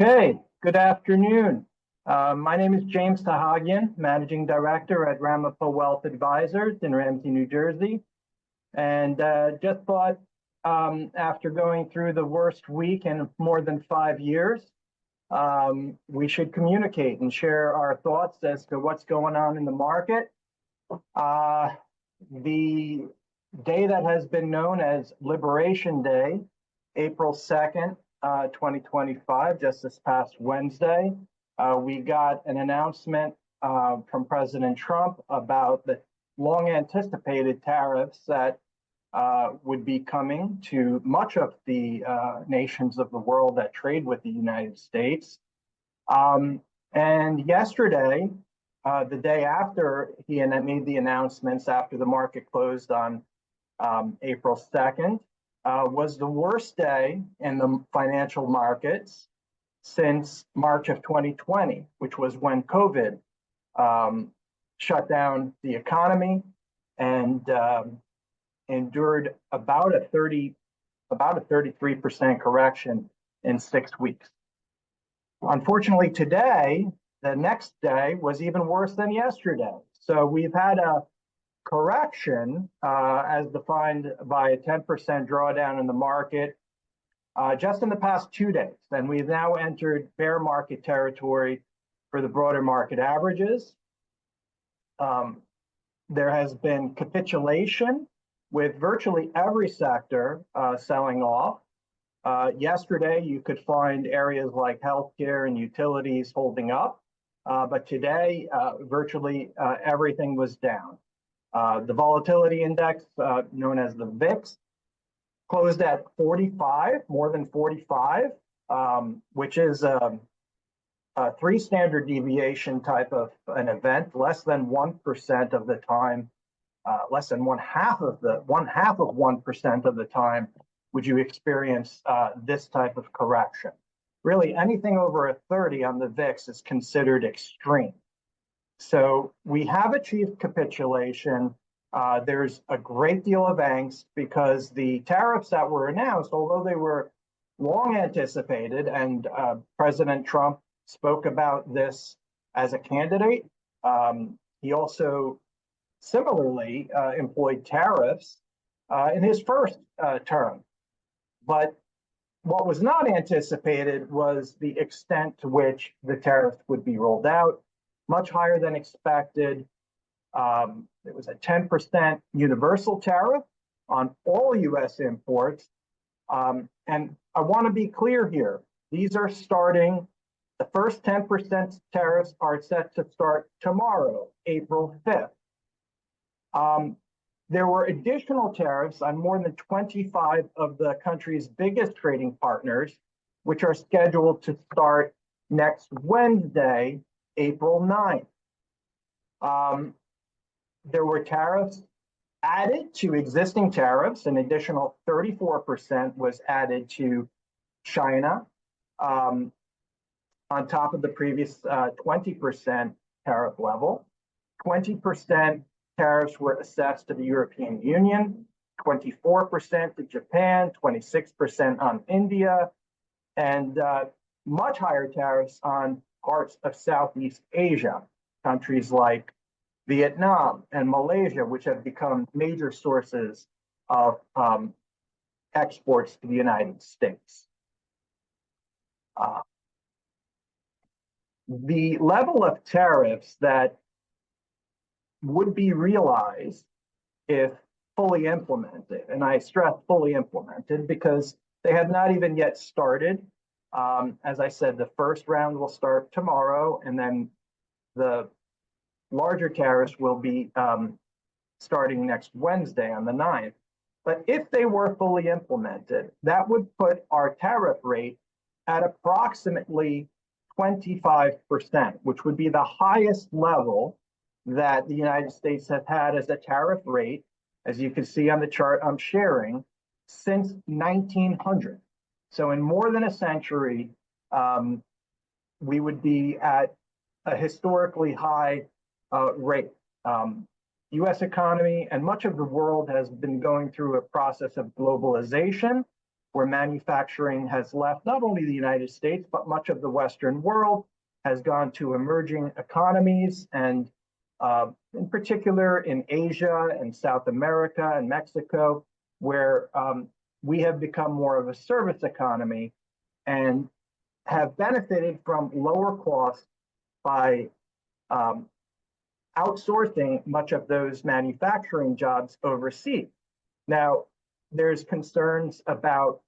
Hey, good afternoon. My name is James Tahagian, Managing Director at Ramapo Wealth Advisors in Ramsey, New Jersey. And just thought after going through the worst week in more than 5 years, we should communicate and share our thoughts as to what's going on in the market. The day that has been known as Liberation Day, April 2nd, 2025, just this past Wednesday, we got an announcement from President Trump about the long anticipated tariffs that would be coming to much of the nations of the world that trade with the United States. And yesterday, the day after he made the announcements, after the market closed on April 2nd, was the worst day in the financial markets since March of 2020, which was when COVID shut down the economy and endured about a 33% correction in 6 weeks. Unfortunately, today, the next day was even worse than yesterday. So we've had a correction as defined by a 10% drawdown in the market just in the past 2 days. And we've now entered bear market territory for the broader market averages. There has been capitulation with virtually every sector selling off. Yesterday, you could find areas like healthcare and utilities holding up. But today, virtually everything was down. The volatility index, known as the VIX, closed at 45, more than 45, which is a 3 standard deviation type of an event, less than 1% of the time, less than one half of 1% of the time would you experience this type of correction. Really, anything over a 30 on the VIX is considered extreme. So we have achieved capitulation. There's a great deal of angst because the tariffs that were announced, although they were long anticipated, and President Trump spoke about this as a candidate, he also similarly employed tariffs in his first term. But what was not anticipated was the extent to which the tariffs would be rolled out. Much higher than expected. It was a 10% universal tariff on all U.S. imports. And I want to be clear here. These are starting, the first 10% tariffs are set to start tomorrow, April 5th. There were additional tariffs on more than 25 of the country's biggest trading partners, which are scheduled to start next Wednesday, April 9th. There were tariffs added to existing tariffs. An additional 34% was added to China on top of the previous 20% tariff level. 20% tariffs were assessed to the European Union, 24% to Japan, 26% on India, and much higher tariffs on parts of Southeast Asia, countries like Vietnam and Malaysia, which have become major sources of exports to the United States. The level of tariffs that would be realized if fully implemented, and I stress fully implemented because they have not even yet started. As I said, the first round will start tomorrow, and then the larger tariffs will be starting next Wednesday on the 9th. But if they were fully implemented, that would put our tariff rate at approximately 25%, which would be the highest level that the United States has had as a tariff rate, as you can see on the chart I'm sharing, since 1900. So in more than a century, we would be at a historically high rate. U.S. economy and much of the world has been going through a process of globalization, where manufacturing has left not only the United States, but much of the Western world, has gone to emerging economies, and in particular in Asia and South America and Mexico, where we have become more of a service economy and have benefited from lower costs by outsourcing much of those manufacturing jobs overseas. Now, there's concerns about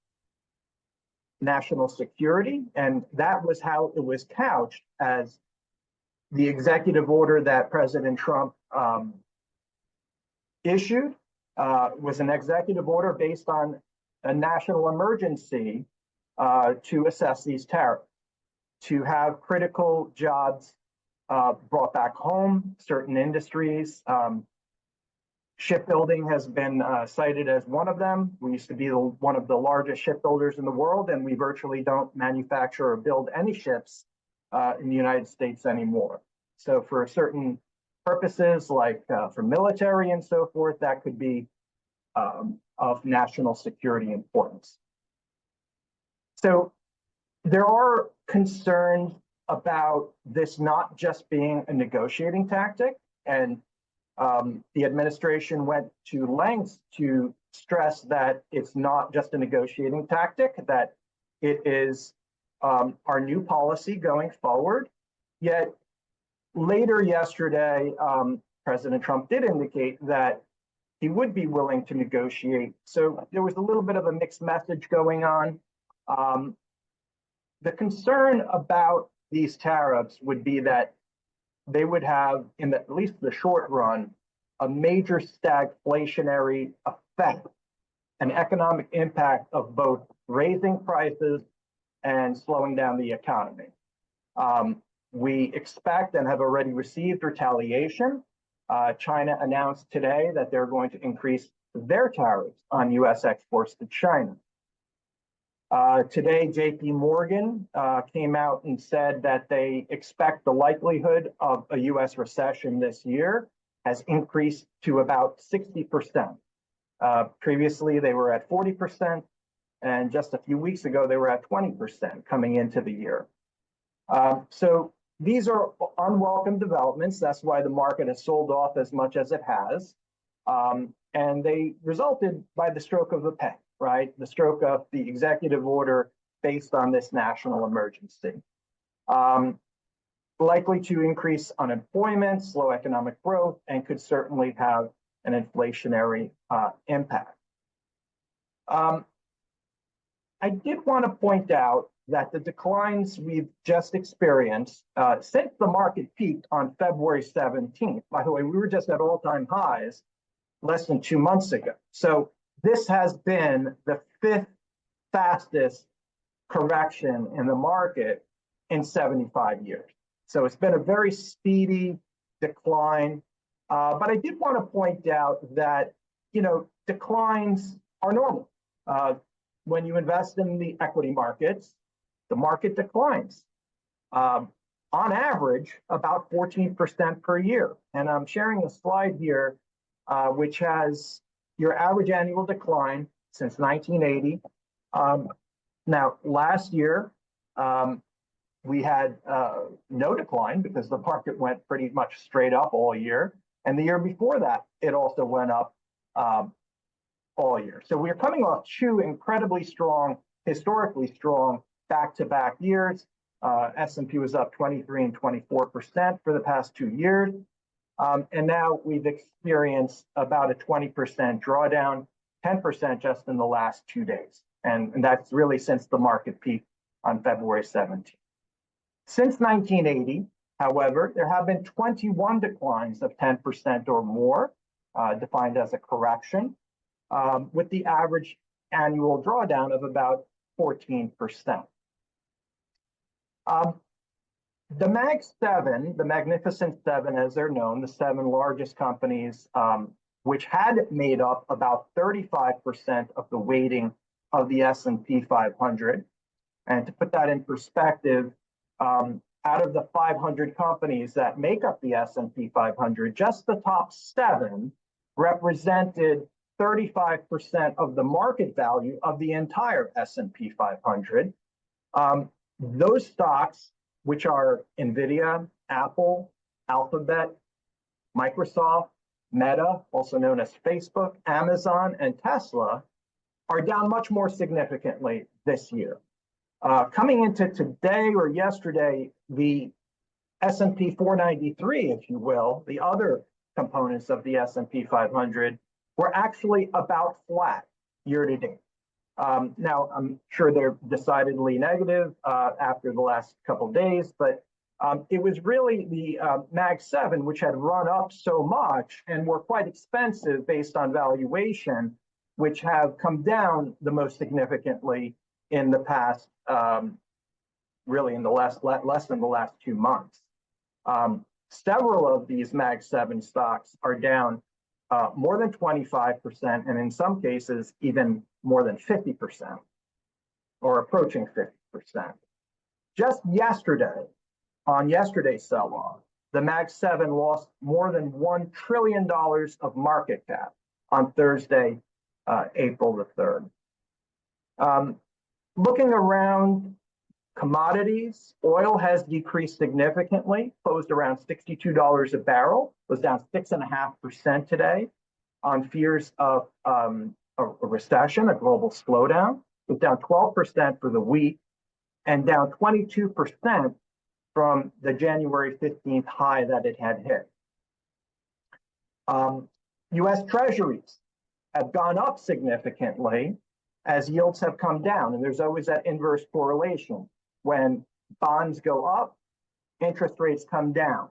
national security, and that was how it was couched as the executive order that President Trump issued was an executive order based on a national emergency to assess these tariffs, to have critical jobs brought back home, certain industries. Shipbuilding has been cited as one of them. We used to be one of the largest shipbuilders in the world, and we virtually don't manufacture or build any ships in the United States anymore. So for certain purposes, like for military and so forth, that could be of national security importance. So there are concerns about this not just being a negotiating tactic, and the administration went to lengths to stress that it's not just a negotiating tactic, that it is our new policy going forward. Yet later yesterday, President Trump did indicate that he would be willing to negotiate. So there was a little bit of a mixed message going on. The concern about these tariffs would be that they would have, in at least the short run, a major stagflationary effect, an economic impact of both raising prices and slowing down the economy. We expect and have already received retaliation. China announced today that they're going to increase their tariffs on U.S. exports to China. Today, JP Morgan came out and said that they expect the likelihood of a U.S. recession this year has increased to about 60%. Previously, they were at 40%, and just a few weeks ago, they were at 20% coming into the year. So these are unwelcome developments. That's why the market has sold off as much as it has. And they resulted by the stroke of the pen, right? The stroke of the executive order based on this national emergency. Likely to increase unemployment, slow economic growth, and could certainly have an inflationary impact. I did want to point out that the declines we've just experienced since the market peaked on February 17th, by the way, we were just at all-time highs less than 2 months ago. So this has been the 5th fastest correction in the market in 75 years. So it's been a very speedy decline. But I did want to point out that, declines are normal. When you invest in the equity markets, the market declines. On average, about 14% per year. And I'm sharing a slide here, which has your average annual decline since 1980. Now, last year, we had no decline because the market went pretty much straight up all year. And the year before that, it also went up all year. So we're coming off 2 incredibly strong, historically strong back-to-back years. S&P was up 23 and 24% for the past 2 years. And now we've experienced about a 20% drawdown, 10% just in the last 2 days. And that's really since the market peaked on February 17th. Since 1980, however, there have been 21 declines of 10% or more, defined as a correction, with the average annual drawdown of about 14%. The Mag 7, the Magnificent Seven, as they're known, the 7 largest companies, which had made up about 35% of the weighting of the S&P 500. And to put that in perspective, out of the 500 companies that make up the S&P 500, just the top 7 represented 35% of the market value of the entire S&P 500. Those stocks, which are NVIDIA, Apple, Alphabet, Microsoft, Meta, also known as Facebook, Amazon, and Tesla, are down much more significantly this year. Coming into today or yesterday, the S&P 493, if you will, the other components of the S&P 500, were actually about flat year to date. Now, I'm sure they're decidedly negative after the last couple of days, but it was really the Mag 7, which had run up so much and were quite expensive based on valuation, which have come down the most significantly in the past, really in the less than the last 2 months. Several of these Mag 7 stocks are down more than 25%, and in some cases, even more than 50%, or approaching 50%. Just yesterday, on yesterday's sell-off, the Mag 7 lost more than $1 trillion of market cap on Thursday, April the 3rd. Looking around commodities, oil has decreased significantly, closed around $62 a barrel, was down 6.5% today on fears of a recession, a global slowdown. It was down 12% for the week and down 22% from the January 15th high that it had hit. U.S. Treasuries have gone up significantly as yields have come down, and there's always that inverse correlation. When bonds go up, interest rates come down.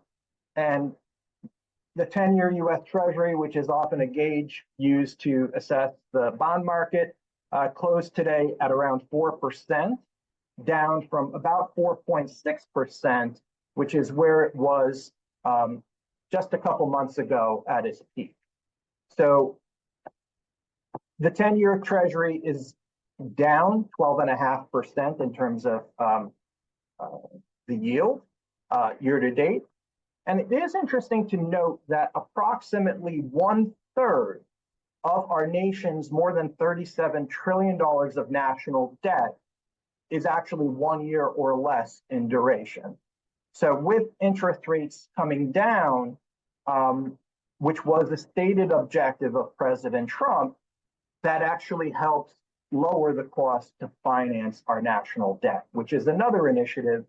And the 10-year U.S. Treasury, which is often a gauge used to assess the bond market, closed today at around 4%, down from about 4.6%, which is where it was just a couple months ago at its peak. So the 10-year Treasury is down 12.5% in terms of the yield year to date. And it is interesting to note that approximately 1/3 of our nation's more than $37 trillion of national debt is actually 1 year or less in duration. So with interest rates coming down, which was a stated objective of President Trump, that actually helps lower the cost to finance our national debt, which is another initiative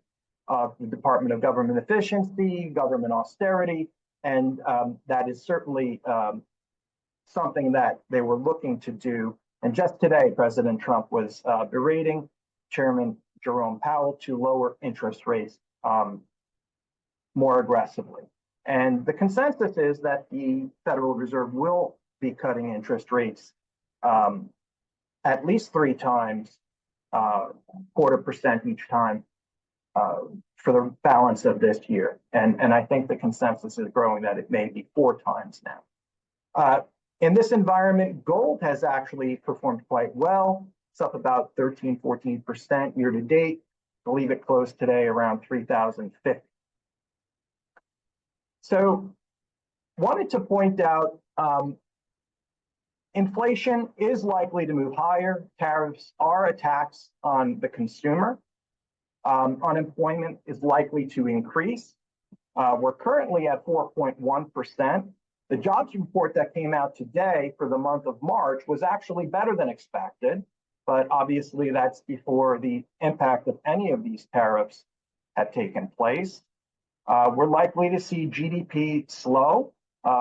of the Department of Government Efficiency, government austerity, and that is certainly something that they were looking to do. And just today, President Trump was berating Chairman Jerome Powell to lower interest rates more aggressively. And the consensus is that the Federal Reserve will be cutting interest rates at least 3 times, 0.25% each time for the balance of this year. And I think the consensus is growing that it may be 4 times now. In this environment, gold has actually performed quite well. It's up about 13, 14% year to date. I believe it closed today around 3,050. So wanted to point out inflation is likely to move higher. Tariffs are a tax on the consumer. Unemployment is likely to increase. We're currently at 4.1%. The jobs report that came out today for the month of March was actually better than expected, but obviously that's before the impact of any of these tariffs have taken place. We're likely to see GDP slow.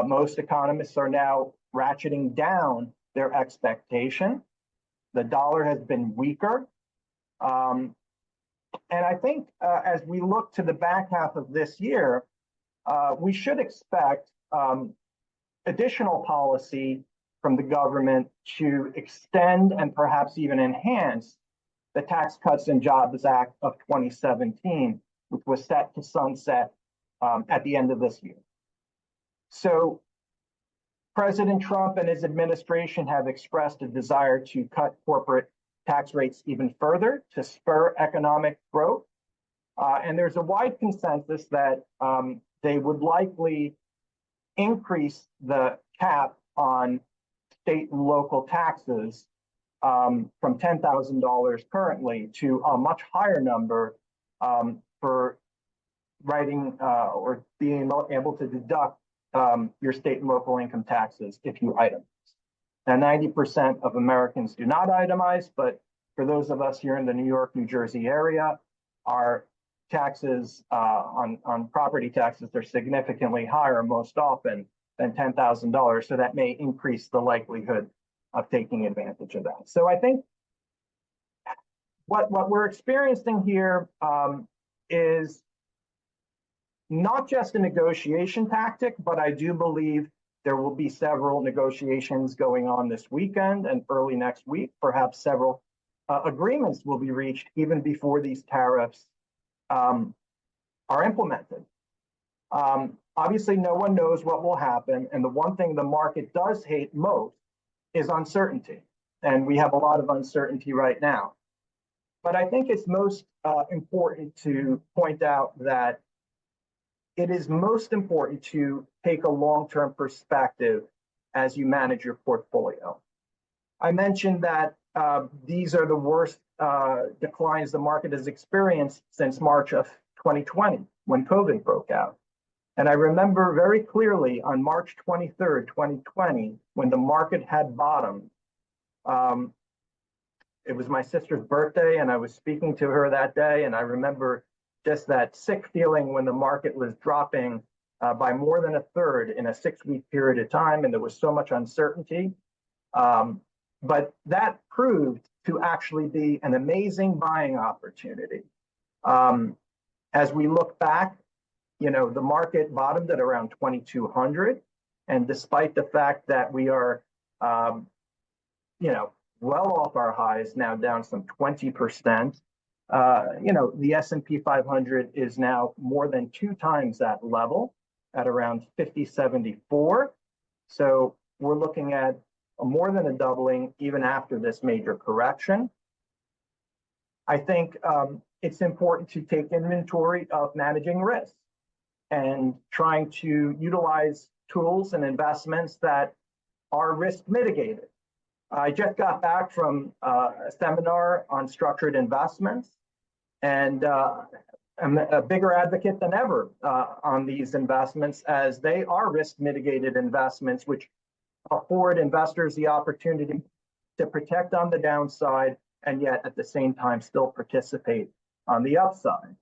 Most economists are now ratcheting down their expectation. The dollar has been weaker. And I think as we look to the back half of this year, we should expect additional policy from the government to extend and perhaps even enhance the Tax Cuts and Jobs Act of 2017, which was set to sunset at the end of this year. So President Trump and his administration have expressed a desire to cut corporate tax rates even further to spur economic growth. And there's a wide consensus that they would likely increase the cap on state and local taxes from $10,000 currently to a much higher number for writing or being able to deduct your state and local income taxes if you itemize. Now, 90% of Americans do not itemize, but for those of us here in the New York, New Jersey area, our taxes on property taxes are significantly higher most often than $10,000. So that may increase the likelihood of taking advantage of that. So I think what we're experiencing here is not just a negotiation tactic, but I do believe there will be several negotiations going on this weekend and early next week. Perhaps several agreements will be reached even before these tariffs are implemented. Obviously, no one knows what will happen. And the one thing the market does hate most is uncertainty. And we have a lot of uncertainty right now. But I think it's most important to point out that it is most important to take a long-term perspective as you manage your portfolio. I mentioned that these are the worst declines the market has experienced since March of 2020, when COVID broke out. And I remember very clearly on March 23rd, 2020, when the market had bottomed. It was my sister's birthday, and I was speaking to her that day, and I remember just that sick feeling when the market was dropping by more than a third in a 6-week period of time, and there was so much uncertainty. But that proved to actually be an amazing buying opportunity. As we look back, the market bottomed at around 2,200, and despite the fact that we are, well off our highs, now down some 20%. The S&P 500 is now more than 2 times that level at around 5074. So we're looking at more than a doubling even after this major correction. I think it's important to take inventory of managing risk and trying to utilize tools and investments that are risk mitigated. I just got back from a seminar on structured investments, and I'm a bigger advocate than ever on these investments, as they are risk mitigated investments, which afford investors the opportunity to protect on the downside and yet at the same time still participate on the upside.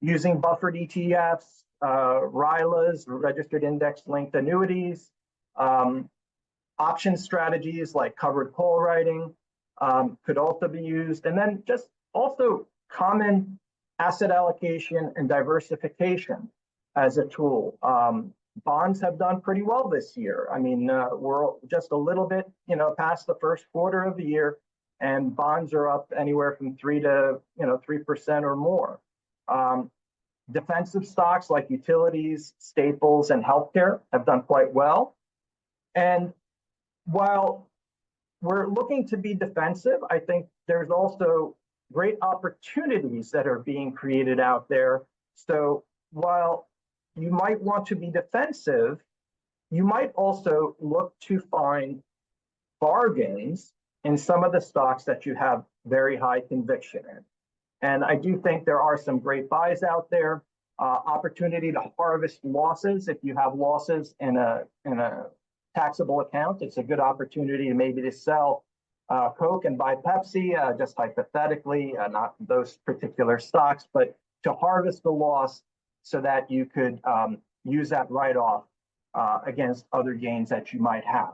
Using buffered ETFs, RILAs, registered index linked annuities, option strategies like covered call writing could also be used. And then just also common asset allocation and diversification as a tool. Bonds have done pretty well this year. I mean, we're just a little bit, past the first quarter of the year, and bonds are up anywhere from 3% or more. Defensive stocks like utilities, staples, and healthcare have done quite well. And while we're looking to be defensive, I think there's also great opportunities that are being created out there. So while you might want to be defensive, you might also look to find bargains in some of the stocks that you have very high conviction in. And I do think there are some great buys out there. Opportunity to harvest losses. If you have losses in a taxable account, it's a good opportunity to maybe to sell Coke and buy Pepsi, just hypothetically, not those particular stocks, but to harvest the loss so that you could use that write-off against other gains that you might have.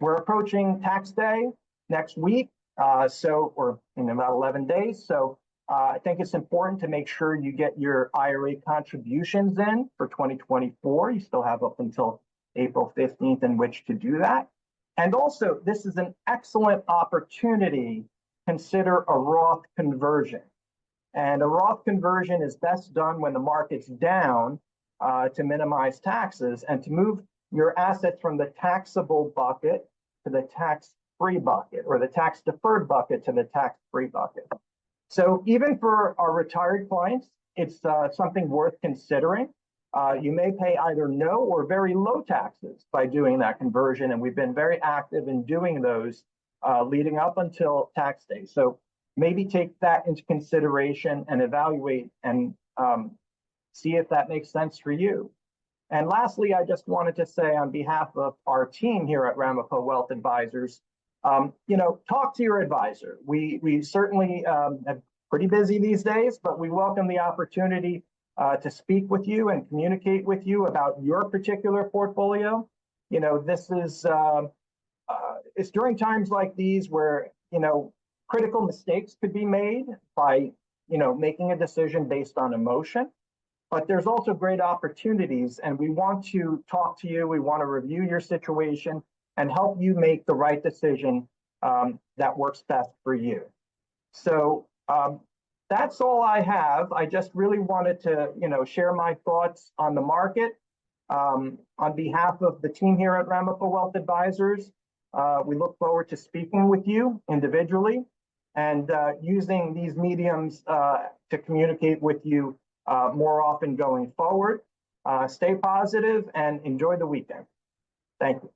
We're approaching tax day next week, or in about 11 days. So I think it's important to make sure you get your IRA contributions in for 2024. You still have up until April 15th in which to do that. And also, this is an excellent opportunity to consider a Roth conversion. And a Roth conversion is best done when the market's down to minimize taxes and to move your assets from the taxable bucket to the tax-free bucket, or the tax-deferred bucket to the tax-free bucket. So even for our retired clients, it's something worth considering. you may pay either no or very low taxes by doing that conversion. And we've been very active in doing those leading up until tax day. So maybe take that into consideration and evaluate and see if that makes sense for you. And lastly, I just wanted to say on behalf of our team here at Ramapo Wealth Advisors, talk to your advisor. We certainly are pretty busy these days, but we welcome the opportunity to speak with you and communicate with you about your particular portfolio. This is it's during times like these where critical mistakes could be made by making a decision based on emotion. But there's also great opportunities, and we want to talk to you. We want to review your situation and help you make the right decision that works best for you. So that's all I have. I just really wanted to, share my thoughts on the market. On behalf of the team here at Ramapo Wealth Advisors, we look forward to speaking with you individually and using these mediums to communicate with you more often going forward. Stay positive and enjoy the weekend. Thank you.